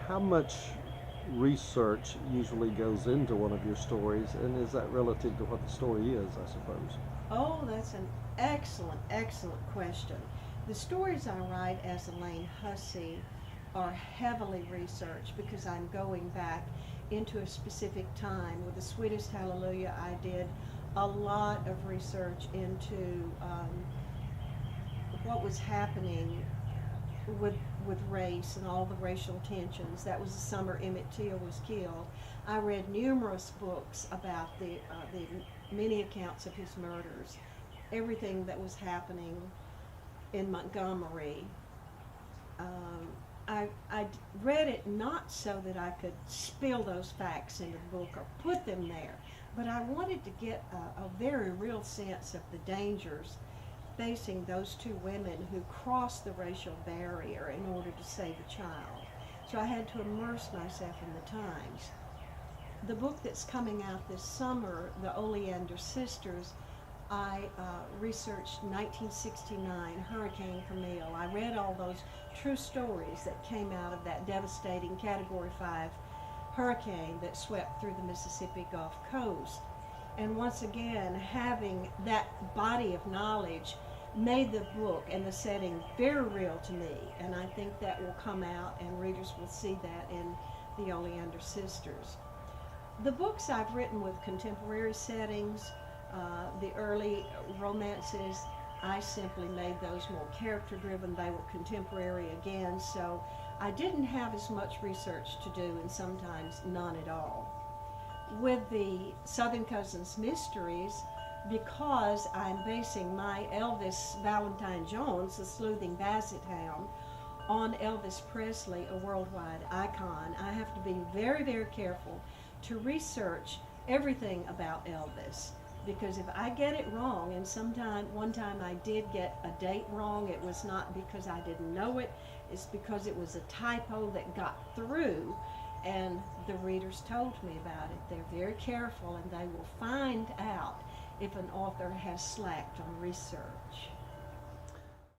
how much research usually goes into one of your stories, and is that relative to what the story is, I suppose? Oh, that's an excellent, excellent question. The stories I write as Elaine Hussey are heavily researched because I'm going back into a specific time. With the Sweetest Hallelujah, I did a lot of research into what was happening with with race and all the racial tensions. That was the summer Emmett Till was killed. I read numerous books about the many accounts of his murders, everything that was happening in Montgomery. Um, I read it not so that I could spill those facts into the book or put them there, but I wanted to get a very real sense of the dangers facing those two women who crossed the racial barrier in order to save a child. So I had to immerse myself in the times. The book that's coming out this summer, The Oleander Sisters, I researched 1969 Hurricane Camille. I read all those true stories that came out of that devastating Category 5 hurricane that swept through the Mississippi Gulf Coast. And once again, having that body of knowledge made the book and the setting very real to me. And I think that will come out and readers will see that in The Oleander Sisters. The books I've written with contemporary settings, the early romances, I simply made those more character driven. They were contemporary again, so I didn't have as much research to do, and sometimes none at all. With the Southern Cousins Mysteries, because I'm basing my Elvis Valentine Jones, the sleuthing basset hound, on Elvis Presley, a worldwide icon, I have to be very, very careful to research everything about Elvis. Because if I get it wrong, and one time I did get a date wrong, it was not because I didn't know it, it's because it was a typo that got through, and the readers told me about it. They're very careful and they will find out if an author has slacked on research.